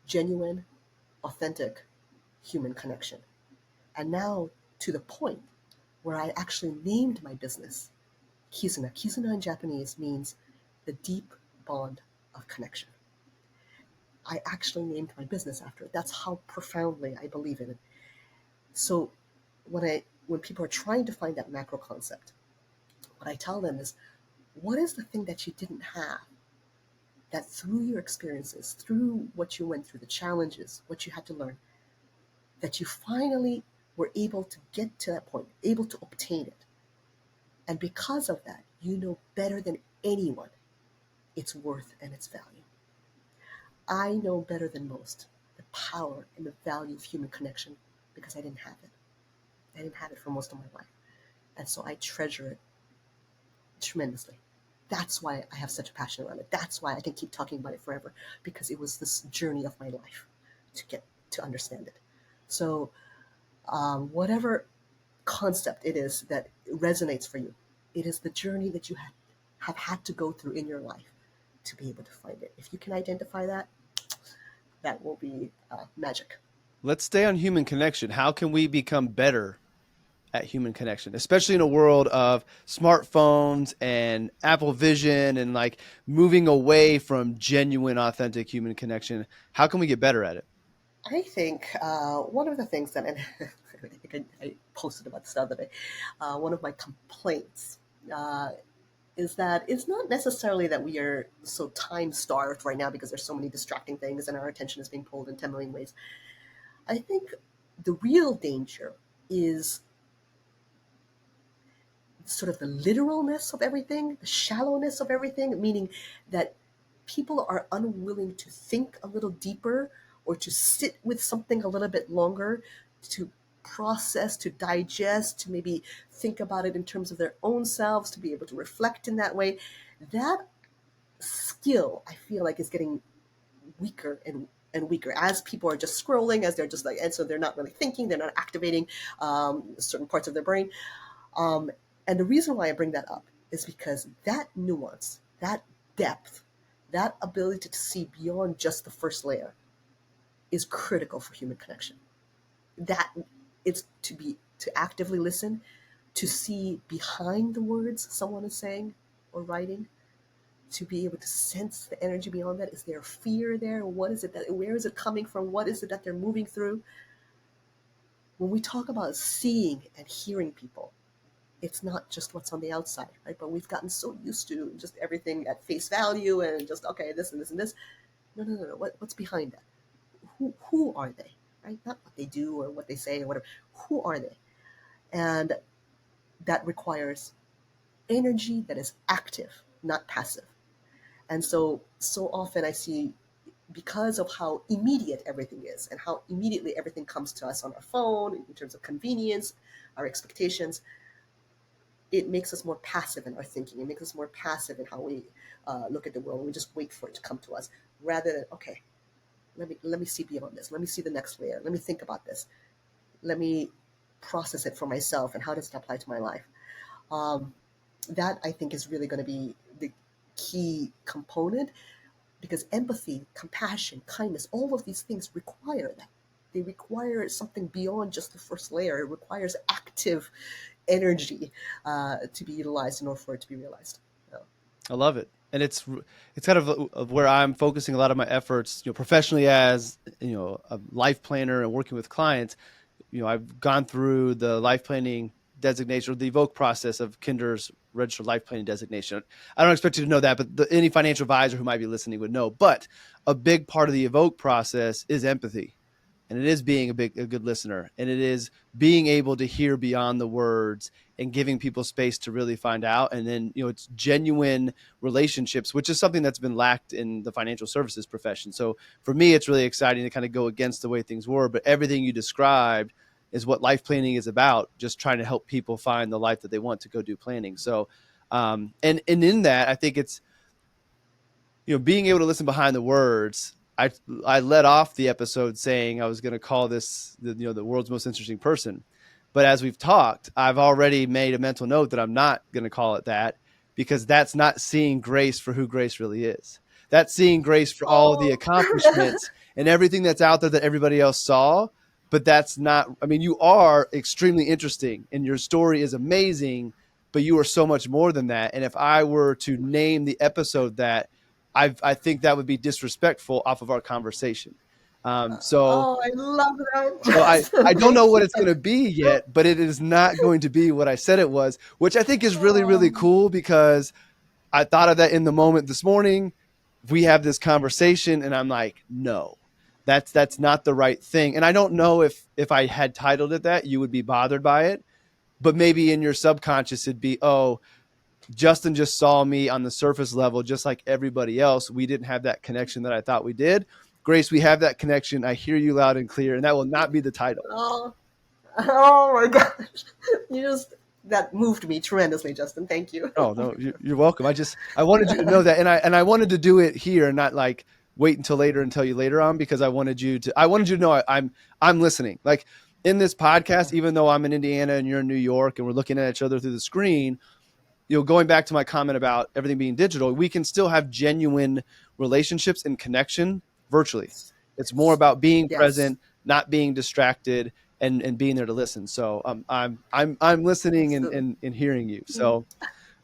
genuine, authentic human connection. And now to the point where I actually named my business Kizuna. Kizuna in Japanese means the deep bond of connection. I actually named my business after it. That's how profoundly I believe in it. So when people are trying to find that macro concept, what I tell them is, what is the thing that you didn't have that through your experiences, through what you went through, the challenges, what you had to learn, that you finally were able to get to that point, able to obtain it. And because of that, you know better than anyone its worth and its value. I know better than most the power and the value of human connection because I didn't have it. I didn't have it for most of my life. And so I treasure it tremendously. That's why I have such a passion around it. That's why I can keep talking about it forever, because it was this journey of my life to get to understand it. So, whatever concept it is that resonates for you, it is the journey that you have had to go through in your life to be able to find it. If you can identify that, that will be magic. Let's stay on human connection. How can we become better at human connection, especially in a world of smartphones and Apple Vision and like moving away from genuine, authentic human connection? How can we get better at it? I think one of the things that, and I think I posted about this the other day, one of my complaints uh, is that it's not necessarily that we are so time starved right now because there's so many distracting things and our attention is being pulled in 10 million ways. I think the real danger is sort of the literalness of everything, the shallowness of everything, meaning that people are unwilling to think a little deeper or to sit with something a little bit longer, to process, to digest, to maybe think about it in terms of their own selves, to be able to reflect in that way. That skill, I feel like, is getting weaker and weaker as people are just scrolling, as they're just like, and so they're not really thinking, they're not activating certain parts of their brain. Um, and the reason why I bring that up is because that nuance, that depth, that ability to see beyond just the first layer is critical for human connection. That it's to actively listen, to see behind the words someone is saying or writing, to be able to sense the energy beyond that. Is there fear there? What is it that, where is it coming from? What is it that they're moving through? When we talk about seeing and hearing people, it's not just what's on the outside, right? But we've gotten so used to just everything at face value and just, okay, this and this and this. No, no, no, no. What's behind that? Who are they, right? Not what they do or what they say or whatever. Who are they? And that requires energy that is active, not passive. And so often I see, because of how immediate everything is and how immediately everything comes to us on our phone in terms of convenience, our expectations, it makes us more passive in our thinking. It makes us more passive in how we look at the world. We just wait for it to come to us rather than, okay, let me see beyond this. Let me see the next layer. Let me think about this. Let me process it for myself, and how does it apply to my life? Um, that I think is really going to be the key component, because empathy, compassion, kindness, all of these things require that. They require something beyond just the first layer. It requires active energy to be utilized in order for it to be realized. So, I love it. And it's kind of where I'm focusing a lot of my efforts, professionally as, a life planner and working with clients. I've gone through the life planning designation, or the evoke process of Kinder's registered life planning designation. I don't expect you to know that, but any financial advisor who might be listening would know. But a big part of the evoke process is empathy. And it is being a good listener, and it is being able to hear beyond the words and giving people space to really find out. And then, it's genuine relationships, which is something that's been lacked in the financial services profession. So for me, it's really exciting to kind of go against the way things were, but everything you described is what life planning is about, just trying to help people find the life that they want to go do planning. So, and in that, I think it's, being able to listen behind the words. I led off the episode saying I was going to call this the world's most interesting person, but as we've talked, I've already made a mental note that I'm not going to call it that, because that's not seeing Grace for who Grace really is. That's seeing Grace for all of the oh, accomplishments and everything that's out there that everybody else saw. But that's not. I mean, you are extremely interesting, and your story is amazing, but you are so much more than that. And if I were to name the episode that, I think that would be disrespectful off of our conversation. So oh, I love that, so I Justin. don't know Thank what you it's so going to much. be yet, but it is not going to be what I said it was, which I think is really, really Oh, cool, because I thought of that in the moment this morning. We have this conversation and I'm like, no, that's not the right thing. And I don't know if I had titled it that, you would be bothered by it, but maybe in your subconscious it'd be, oh, Justin just saw me on the surface level, just like everybody else. We didn't have that connection that I thought we did. Grace, we have that connection. I hear you loud and clear, and that will not be the title. oh, oh my gosh. You just, that moved me tremendously, Justin. Thank you. Oh no, you're welcome. I wanted you to know that, and I wanted to do it here, and not like wait until later and tell you later on, because I wanted you to know I'm listening. Like in this podcast, even though I'm in Indiana and you're in New York, and we're looking at each other through the screen, going back to my comment about everything being digital, we can still have genuine relationships and connection virtually. It's more Yes. about being Yes. present, not being distracted, and being there to listen. So I'm listening and, Absolutely. and, and hearing you. So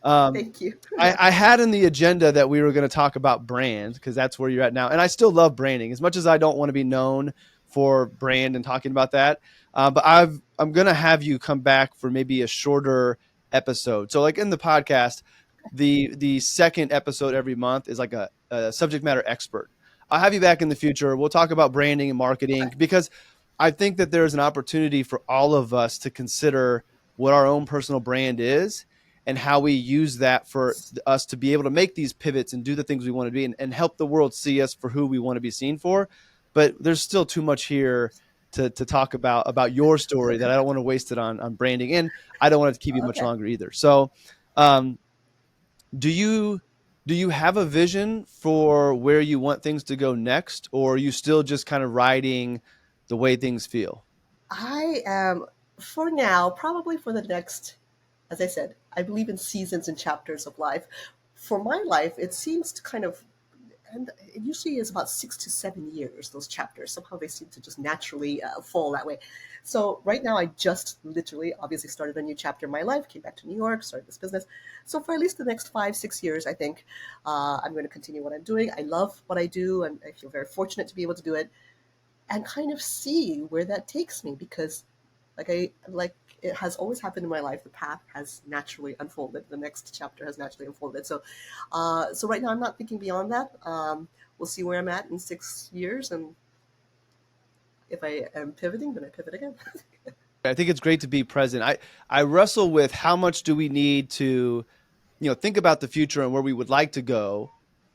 um, Thank you. I had in the agenda that we were going to talk about brand, because that's where you're at now. And I still love branding as much as I don't want to be known for brand and talking about that. But I'm going to have you come back for maybe a shorter episode. So like in the podcast, the second episode every month is like a subject matter expert. I'll have you back in the future. We'll talk about branding and Okay. marketing, because I think that there's an opportunity for all of us to consider what our own personal brand is, and how we use that for us to be able to make these pivots and do the things we want to be, and help the world see us for who we want to be seen for. But there's still too much here to talk about your story, that I don't want to waste it on branding. And I don't want it to keep you much Okay. longer either. So um, do you do you have a vision for where you want things to go next, or are you still just kind of riding the way things feel? I am, for now, probably for the next, as I said, I believe in seasons and chapters of life. For my life, it seems to kind of, and it usually is about 6 to 7 years, those chapters. Somehow they seem to just naturally fall that way. So right now, I just literally, obviously, started a new chapter in my life, came back to New York, started this business. So for at least the next 5, 6 years, I think I'm going to continue what I'm doing. I love what I do, and I feel very fortunate to be able to do it, and kind of see where that takes me, because like it has always happened in my life, the path has naturally unfolded, the next chapter has naturally unfolded. So right now I'm not thinking beyond that. We'll see where I'm at in 6 years, and if I am pivoting, then I pivot again. I think it's great to be present. I wrestle with how much do we need to, think about the future and where we would like to go,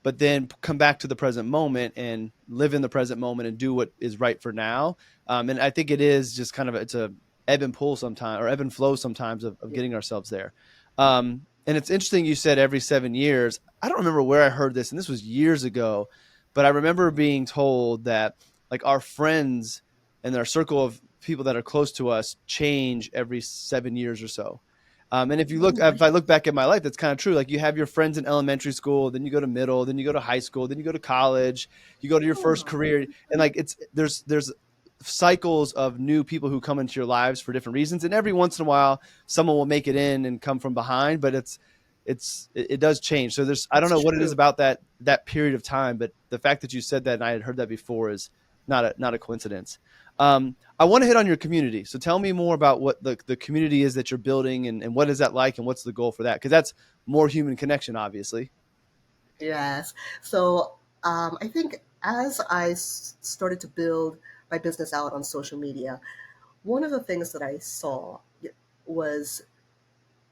but then come back to the present moment and live in the present moment and do what is right for now. And I think it is just kind of, it's a ebb and pull sometimes, or ebb and flow sometimes of Yeah. getting ourselves there. And it's interesting you said every 7 years. I don't remember where I heard this, and this was years ago, but I remember being told that like our friends and our circle of people that are close to us change every 7 years or so. And if you look, Oh, if I look back at my life, that's kind of true. Like you have your friends in elementary school, then you go to middle, then you go to high school, then you go to college, you go to your first oh, career, and like it's there's cycles of new people who come into your lives for different reasons, and every once in a while, someone will make it in and come from behind, but it does change. So there's, I don't it's know what it is true. about that period of time, but the fact that you said that and I had heard that before is not a coincidence. I want to hit on your community. So tell me more about what the community is that you're building, and what is that like, and what's the goal for that? Because that's more human connection, obviously. Yes. So I think as I started to build my business out on social media, one of the things that I saw was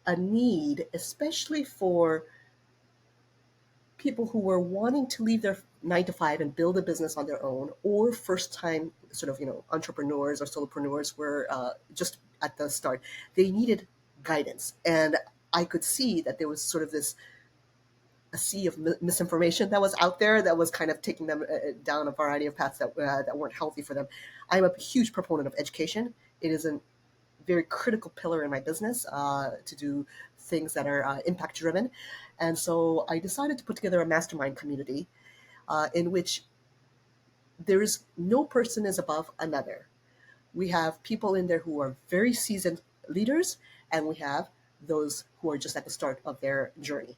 a need, especially for people who were wanting to leave their 9 to 5 and build a business on their own, or first time sort of entrepreneurs or solopreneurs were just at the start. They needed guidance, and I could see that there was sort of this a sea of misinformation that was out there that was kind of taking them down a variety of paths that weren't healthy for them. I'm a huge proponent of education. It is a very critical pillar in my business to do things that are impact driven. And so I decided to put together a mastermind community in which there is no person is above another. We have people in there who are very seasoned leaders, and we have those who are just at the start of their journey.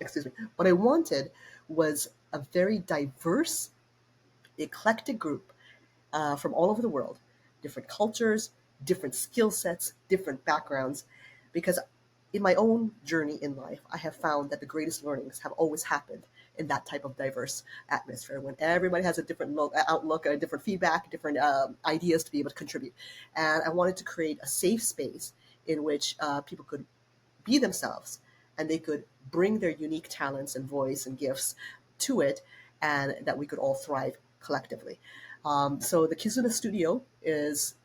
Excuse me. What I wanted was a very diverse, eclectic group from all over the world, different cultures, different skill sets, different backgrounds, because in my own journey in life, I have found that the greatest learnings have always happened in that type of diverse atmosphere when everybody has a different outlook, a different feedback, different ideas to be able to contribute. And I wanted to create a safe space in which people could be themselves and they could bring their unique talents and voice and gifts to it, and that we could all thrive collectively. So the Kizuna Studio is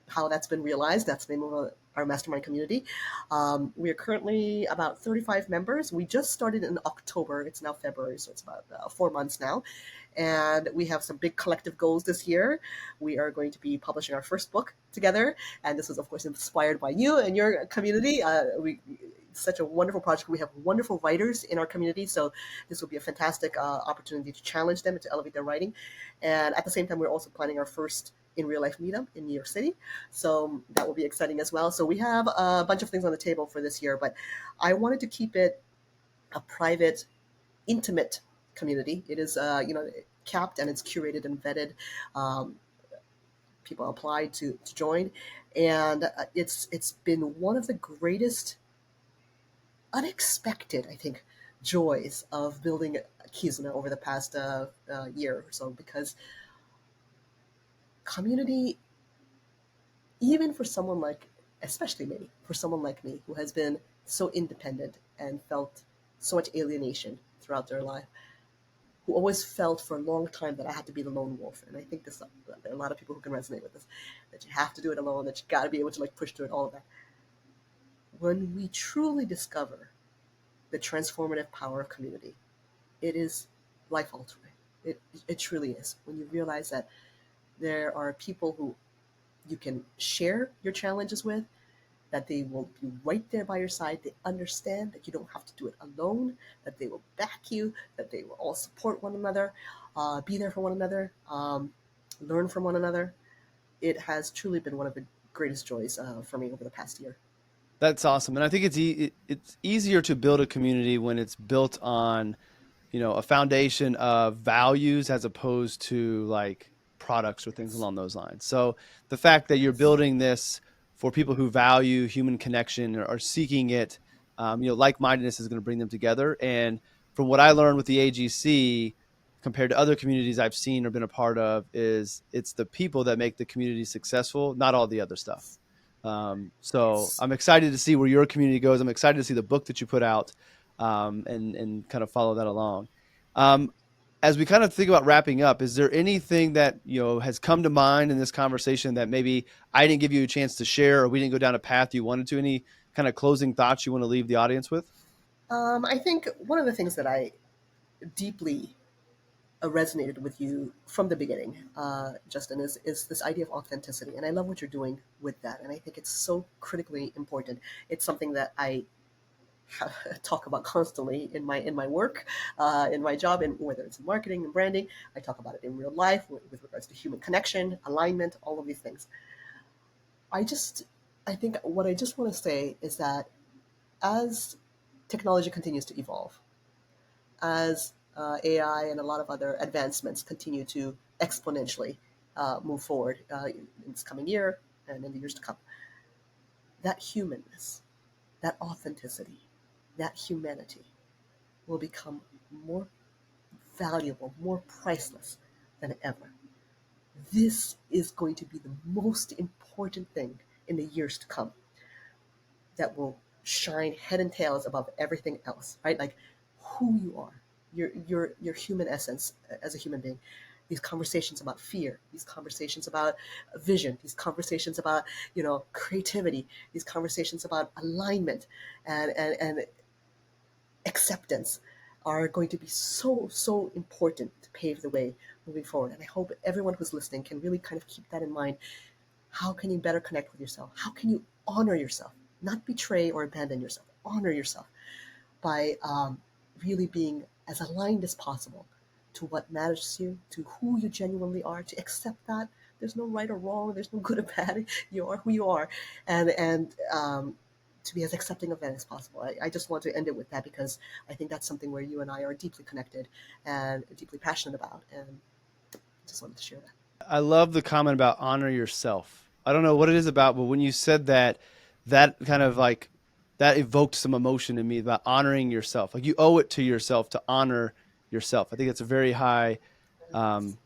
how that's been realized. That's the name of our mastermind community. We are currently about 35 members. We just started in October. It's now February, so it's about 4 months now. And we have some big collective goals this year. We are going to be publishing our first book together. And this was, of course, inspired by you and your community. It's such a wonderful project. We have wonderful writers in our community. So this will be a fantastic opportunity to challenge them and to elevate their writing. And at the same time, we're also planning our first in real life meetup in New York City. So that will be exciting as well. So we have a bunch of things on the table for this year, but I wanted to keep it a private, intimate community. It is, capped and it's curated and vetted. Um, People apply to join, and it's been one of the greatest, unexpected, I think, joys of building Kizuna over the past year or so, because community, even for someone like, especially me, for someone like me who has been so independent and felt so much alienation throughout their life, who always felt for a long time that I had to be the lone wolf. And I think there are a lot of people who can resonate with this, that you have to do it alone, that you got to be able to like push through it, all of that. When we truly discover the transformative power of community, it is life altering. It truly is. When you realize that there are people who you can share your challenges with, that they will be right there by your side. They understand that you don't have to do it alone, that they will back you, that they will all support one another, be there for one another, learn from one another. It has truly been one of the greatest joys for me over the past year. That's awesome. And I think it's easier to build a community when it's built on, a foundation of values as opposed to like products or things Yes. along those lines. So the fact that you're Yes. building this for people who value human connection or are seeking it, like-mindedness is going to bring them together. And from what I learned with the AGC, compared to other communities I've seen or been a part of, is it's the people that make the community successful, not all the other stuff. So Yes. I'm excited to see where your community goes. I'm excited to see the book that you put out. and kind of follow that along. As we kind of think about wrapping up, is there anything that, has come to mind in this conversation that maybe I didn't give you a chance to share, or we didn't go down a path you wanted to? Any kind of closing thoughts you want to leave the audience with? I think one of the things that I deeply resonated with you from the beginning, Justin, is this idea of authenticity. And I love what you're doing with that. And I think it's so critically important. It's something that I talk about constantly in my work, in my job, and whether it's in marketing and branding. I talk about it in real life with regards to human connection, alignment, all of these things. I just, I think what I just want to say is that as technology continues to evolve, as AI and a lot of other advancements continue to exponentially move forward in this coming year and in the years to come, that humanness, that authenticity, that humanity will become more valuable, more priceless than ever. This is going to be the most important thing in the years to come that will shine head and tails above everything else, right? Like who you are, your human essence as a human being. These conversations about fear, these conversations about vision, these conversations about creativity, these conversations about alignment and acceptance are going to be so important to pave the way moving forward. And I hope everyone who's listening can really kind of keep that in mind. How can you better connect with yourself? How can you honor yourself, not betray or abandon yourself? Honor yourself by really being as aligned as possible to what matters to you, to who you genuinely are, to accept that there's no right or wrong, there's no good or bad. You are who you are, and to be as accepting of that as possible. I just want to end it with that because I think that's something where you and I are deeply connected and deeply passionate about, and just wanted to share that. I love the comment about honor yourself. I don't know what it is about, but when you said that, that kind of like that evoked some emotion in me about honoring yourself. Like you owe it to yourself to honor yourself. I think it's a very high. Um,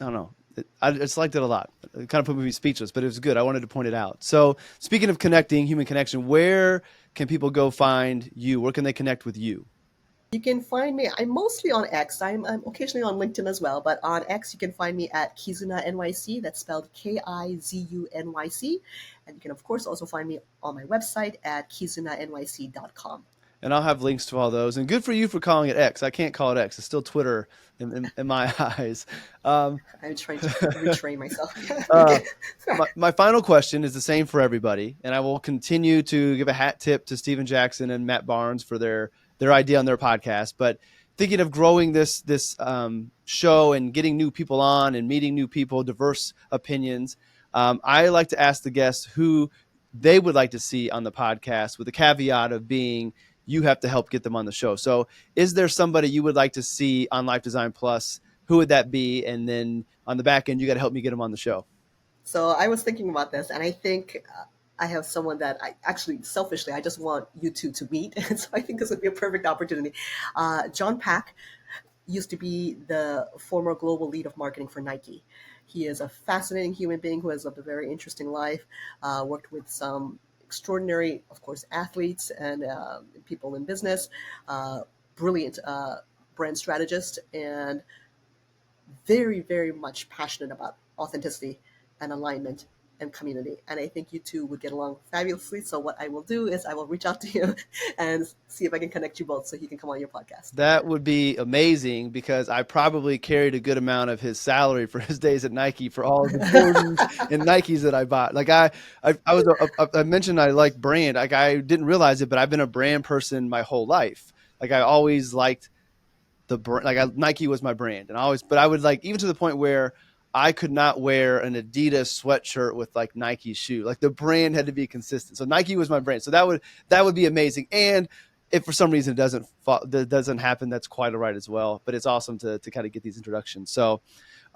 I don't know. I just liked it a lot. It kind of put me speechless, but it was good. I wanted to point it out. So speaking of connecting, human connection, where can people go find you? Where can they connect with you? You can find me. I'm mostly on X. I'm occasionally on LinkedIn as well, but on X you can find me at Kizuna NYC. That's spelled KIZUNYC, and you can of course also find me on my website at kizunanyc.com. And I'll have links to all those. And good for you for calling it X. I can't call it X. It's still Twitter in my eyes. I'm trying to retrain myself. uh, Okay. my final question is the same for everybody, and I will continue to give a hat tip to Stephen Jackson and Matt Barnes for their idea on their podcast. But thinking of growing this show and getting new people on and meeting new people, diverse opinions, I like to ask the guests who they would like to see on the podcast, with the caveat of being you have to help get them on the show. So is there somebody you would like to see on Life Design Plus? Who would that be? And then on the back end, you got to help me get them on the show. So I was thinking about this, and I think I have someone that I actually, selfishly, I just want you two to meet. And so I think this would be a perfect opportunity. John Pack used to be the former global lead of marketing for Nike. He is a fascinating human being who has lived a very interesting life, worked with some extraordinary, of course, athletes and people in business, brilliant brand strategist, and very much passionate about authenticity and alignment and community. And I think you two would get along fabulously. So what I will do is I will reach out to him and see if I can connect you both so he can come on your podcast. That would be amazing, because I probably carried a good amount of his salary for his days at Nike for all of the Jordans and Nikes that I bought. Like I mentioned I like brand. Like I didn't realize it, but I've been a brand person my whole life. Like I always liked the brand. Nike was my brand, and but I would like, even to the point where I could not wear an Adidas sweatshirt with like Nike shoe. Like the brand had to be consistent. So Nike was my brand. So that would be amazing. And if for some reason that doesn't happen, that's quite all right as well. But it's awesome to kind of get these introductions. So,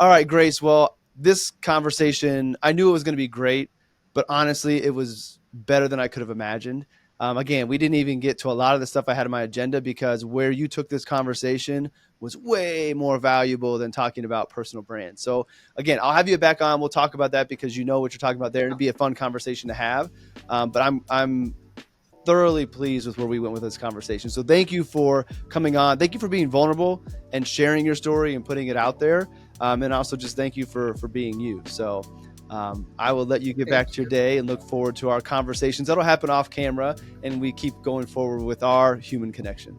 all right, Grace. Well, this conversation, I knew it was going to be great, but honestly, it was better than I could have imagined. Again, we didn't even get to a lot of the stuff I had on my agenda, because where you took this conversation was way more valuable than talking about personal brands. So again, I'll have you back on. We'll talk about that, because you know what you're talking about there. It'd be a fun conversation to have. But I'm thoroughly pleased with where we went with this conversation. So thank you for coming on. Thank you for being vulnerable and sharing your story and putting it out there. And also just thank you for being you. So I will let you get back to your day and look forward to our conversations. That'll happen off camera, and we keep going forward with our human connection.